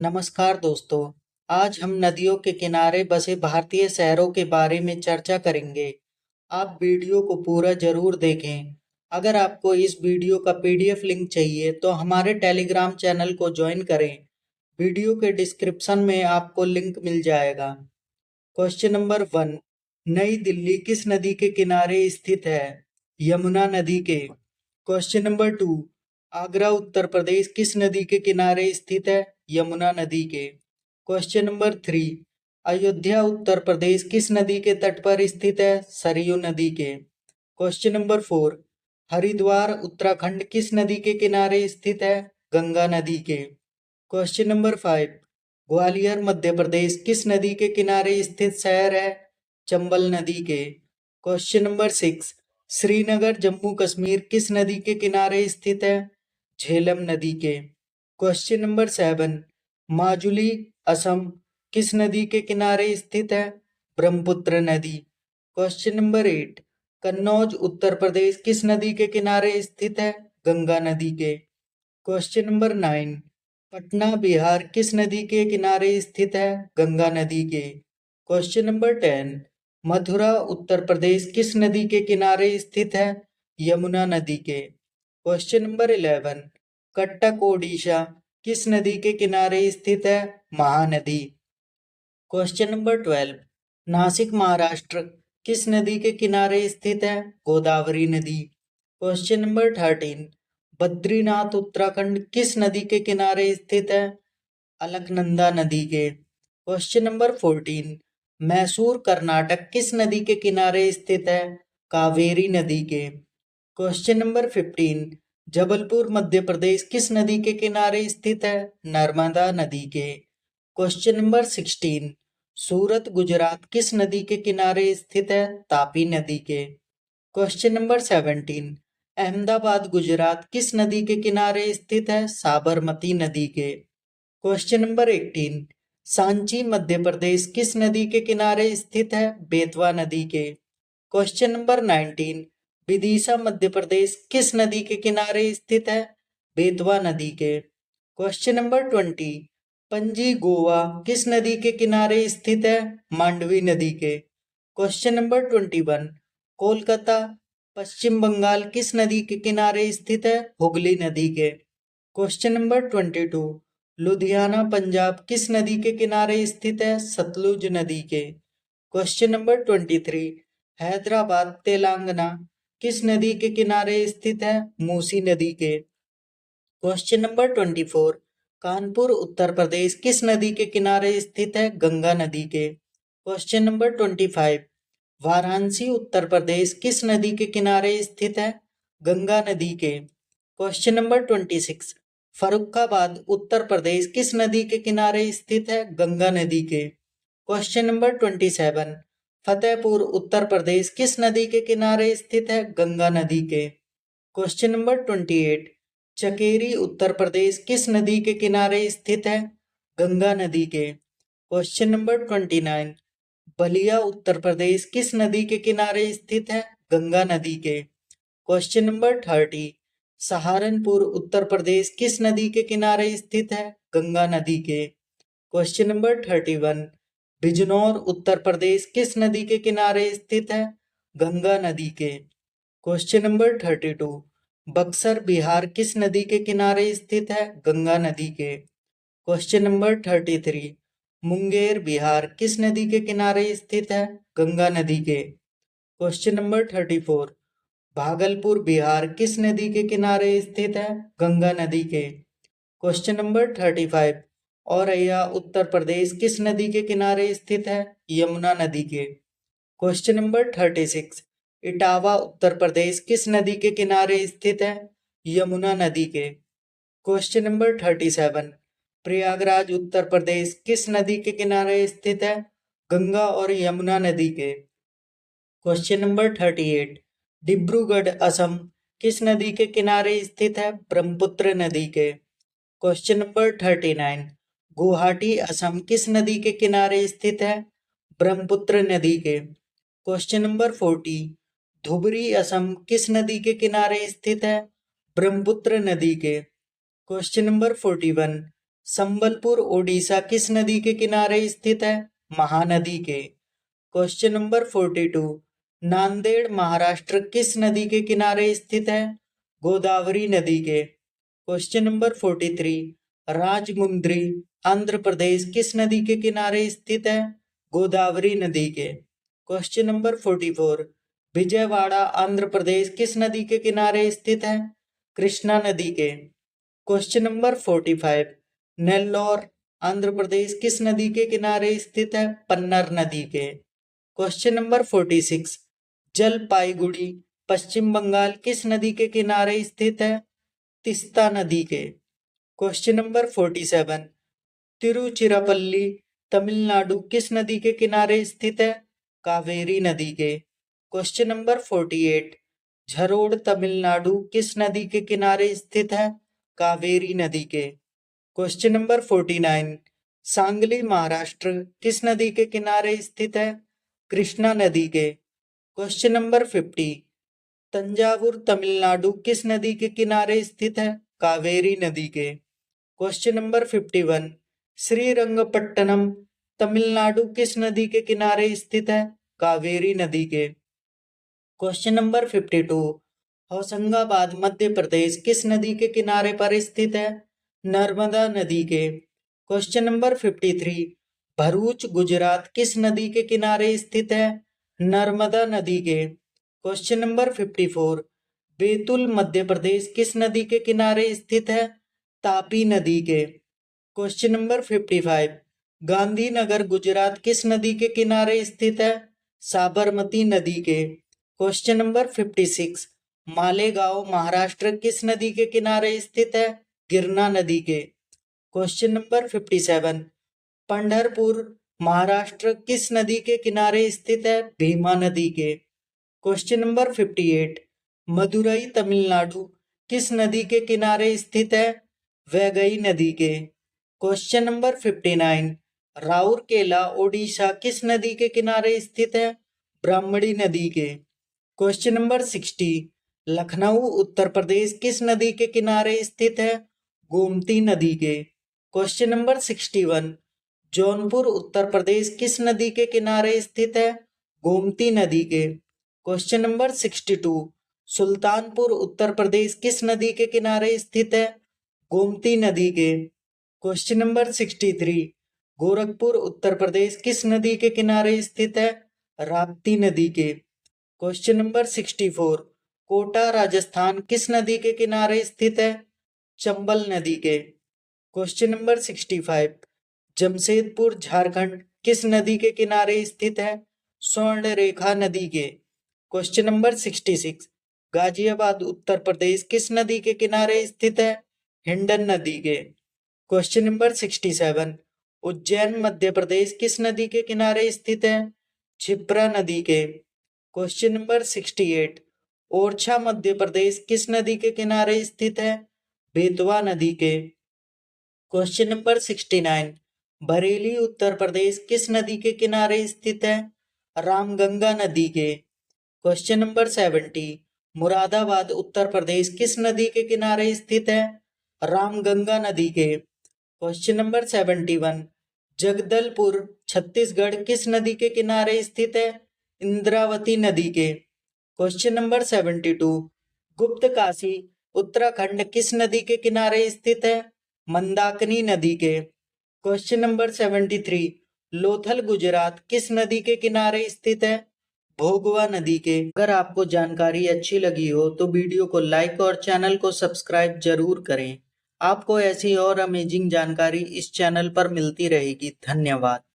नमस्कार दोस्तों। आज हम नदियों के किनारे बसे भारतीय शहरों के बारे में चर्चा करेंगे। आप वीडियो को पूरा जरूर देखें। अगर आपको इस वीडियो का पीडीएफ लिंक चाहिए तो हमारे टेलीग्राम चैनल को ज्वाइन करें। वीडियो के डिस्क्रिप्शन में आपको लिंक मिल जाएगा। Question number 1। नई दिल्ली किस नदी के किनारे स्थित है? यमुना नदी के। Question number 2। आगरा उत्तर प्रदेश किस नदी के किनारे स्थित है? यमुना नदी के। Question number 3। अयोध्या उत्तर प्रदेश किस नदी के तट पर स्थित है? सरयू नदी के। Question number 4। हरिद्वार उत्तराखंड किस नदी के किनारे स्थित है? गंगा नदी के। Question number 5। ग्वालियर मध्य प्रदेश किस नदी के किनारे स्थित शहर है? चंबल नदी के। Question number 6। श्रीनगर जम्मू कश्मीर किस नदी के किनारे स्थित है? झेलम नदी के। Question number 7। माजुली असम किस नदी के किनारे स्थित है? ब्रह्मपुत्र नदी। Question number 8। कन्नौज उत्तर प्रदेश किस नदी के किनारे स्थित है? गंगा नदी के। Question number 9। पटना बिहार किस नदी के किनारे स्थित है? गंगा नदी के। Question number 10। मथुरा उत्तर प्रदेश किस नदी के किनारे स्थित है? यमुना नदी के। Question number 11। कटक ओडिशा किस नदी के किनारे स्थित है? महानदी। Question number 12। नासिक महाराष्ट्र किस नदी के किनारे स्थित है? गोदावरी नदी। Question number 13। बद्रीनाथ उत्तराखंड किस नदी के किनारे स्थित है? अलकनंदा नदी के। Question number 14। मैसूर कर्नाटक किस नदी के किनारे स्थित है? कावेरी नदी के। Question number 15। जबलपुर मध्य प्रदेश किस नदी के किनारे स्थित है? नर्मदा नदी के। Question number 16। सूरत गुजरात किस नदी के किनारे स्थित है? तापी नदी के। Question number 17। अहमदाबाद गुजरात किस नदी के किनारे स्थित है? साबरमती नदी के। Question number 18। सांची मध्य प्रदेश किस नदी के किनारे स्थित है? बेतवा नदी के। Question number 19। विदिशा मध्य प्रदेश किस नदी के किनारे स्थित है? बेतवा नदी के। Question number 20। पणजी गोवा किस नदी के किनारे स्थित है? मांडवी नदी के। Question number 21। कोलकाता पश्चिम बंगाल किस नदी के किनारे स्थित है? हुगली नदी के। Question number 22। लुधियाना पंजाब किस नदी के किनारे स्थित है? सतलुज नदी के। Question number 23। हैदराबाद तेलंगाना किस नदी के किनारे स्थित है? मूसी नदी के। Question number 24। कानपुर उत्तर प्रदेश किस नदी के किनारे स्थित है? गंगा नदी के। Question number 25। वाराणसी उत्तर प्रदेश किस नदी के किनारे स्थित है? गंगा नदी के। Question number 26। फर्रुखाबाद उत्तर प्रदेश किस नदी के किनारे स्थित है? गंगा नदी के। Question number 27। फतेहपुर उत्तर प्रदेश किस नदी के किनारे स्थित है? गंगा नदी के। Question number 28। चकेरी उत्तर प्रदेश किस नदी के किनारे स्थित है? गंगा नदी के। Question number 29। बलिया उत्तर प्रदेश किस नदी के किनारे स्थित है? गंगा नदी के। Question number 30। सहारनपुर उत्तर प्रदेश किस नदी के किनारे स्थित है? गंगा नदी के। Question number 31। बिजनौर उत्तर प्रदेश किस नदी के किनारे स्थित है? गंगा नदी के। Question number 32। बक्सर बिहार किस नदी के किनारे स्थित है? गंगा नदी के। Question number 33। मुंगेर बिहार किस नदी के किनारे स्थित है? गंगा नदी के। Question number 34। भागलपुर बिहार किस नदी के किनारे स्थित है? गंगा नदी के। Question number 35। औरैया उत्तर प्रदेश किस नदी के किनारे स्थित है? यमुना नदी के। Question number 36। इटावा उत्तर प्रदेश किस नदी के किनारे स्थित है? यमुना नदी के। Question number 37। प्रयागराज उत्तर प्रदेश किस नदी के किनारे स्थित है? गंगा और यमुना नदी के। Question number 38। डिब्रूगढ़ असम किस नदी के किनारे स्थित है? ब्रह्मपुत्र नदी के। Question number 39। गुवाहाटी असम किस नदी के किनारे स्थित है? ब्रह्मपुत्र नदी के। Question number 40। धुबरी असम किस नदी के किनारे स्थित है? ब्रह्मपुत्र नदी के। Question number 41। संबलपुर ओडिशा किस नदी के किनारे स्थित है? महानदी के। Question number 42। नांदेड़ महाराष्ट्र किस नदी के किनारे स्थित है? गोदावरी नदी के। Question number 43। राजमुंद्री आंध्र प्रदेश किस नदी के किनारे स्थित है? गोदावरी नदी के। Question number 44। विजयवाड़ा आंध्र प्रदेश किस नदी के किनारे स्थित है? कृष्णा नदी के। Question number 45। नेल्लौर आंध्र प्रदेश किस नदी के किनारे स्थित है? पन्नर नदी के। Question number 46। जलपाईगुड़ी पश्चिम बंगाल किस नदी के किनारे स्थित है? तीस्ता नदी के। Question number 47। तिरुचिरापल्ली तमिलनाडु किस नदी के किनारे स्थित है? कावेरी नदी के। Question number 48। झरोड़ तमिलनाडु किस नदी के किनारे स्थित है? कावेरी नदी के। Question number 49। सांगली महाराष्ट्र किस नदी के किनारे स्थित है? कृष्णा नदी के। Question number 50। तंजावुर तमिलनाडु किस नदी के किनारे स्थित है? कावेरी नदी के। Question number 51। श्रीरंगपट्टनम तमिलनाडु किस नदी के किनारे स्थित है? कावेरी नदी के। Question number 52। होशंगाबाद मध्य प्रदेश किस नदी के किनारे पर स्थित है? नर्मदा नदी के। Question number 53। भरूच गुजरात किस नदी के किनारे स्थित है? नर्मदा नदी के। Question number 54। बैतूल मध्य प्रदेश किस नदी के किनारे स्थित है? तापी नदी के। Question number 55। गांधीनगर गुजरात किस नदी के किनारे स्थित है? साबरमती नदी के। Question number 56। मालेगांव महाराष्ट्र किस नदी के किनारे स्थित है? गिरना नदी के। Question number 57। पंढरपुर महाराष्ट्र किस नदी के किनारे स्थित है? भीमा नदी के। Question number 58। मदुरई तमिलनाडु किस नदी के किनारे स्थित है? वैगई नदी के। Question number 59। राउरकेला ओडिशा किस नदी के किनारे स्थित है? ब्राह्मणी नदी के। Question number 60। लखनऊ उत्तर प्रदेश किस नदी के किनारे स्थित है? गोमती नदी के। Question number 61। जौनपुर उत्तर प्रदेश किस नदी के किनारे स्थित है? गोमती नदी के। Question number 62। सुल्तानपुर उत्तर प्रदेश किस नदी के किनारे स्थित है? गोमती नदी के। Question number 63। गोरखपुर उत्तर प्रदेश किस नदी के किनारे स्थित है? राप्ती नदी के। Question number 64। कोटा राजस्थान किस नदी के किनारे स्थित है? चंबल नदी के। Question number 65। जमशेदपुर झारखंड किस नदी के किनारे स्थित है? स्वर्ण रेखा नदी के। Question number 66। गाजियाबाद उत्तर प्रदेश किस नदी के किनारे स्थित है? हिंडन नदी के। Question number 67। उज्जैन मध्य प्रदेश किस नदी के किनारे स्थित है? क्षिप्रा नदी के। Question number 68। ओरछा मध्य प्रदेश किस नदी के किनारे स्थित है? बेतवा नदी के। Question number 69। बरेली उत्तर प्रदेश किस नदी के किनारे स्थित है? रामगंगा नदी के। Question number 70। मुरादाबाद उत्तर प्रदेश किस नदी के किनारे स्थित है? रामगंगा नदी के। Question number 71। जगदलपुर छत्तीसगढ़ किस नदी के किनारे स्थित है? इंद्रावती नदी के। Question number 72। गुप्त काशी उत्तराखंड किस नदी के किनारे स्थित है? मंदाकिनी नदी के। Question number 73। लोथल गुजरात किस नदी के किनारे स्थित है? भोगवा नदी के। अगर आपको जानकारी अच्छी लगी हो तो वीडियो को लाइक और चैनल को सब्सक्राइब जरूर करें। आपको ऐसी और अमेजिंग जानकारी इस चैनल पर मिलती रहेगी। धन्यवाद।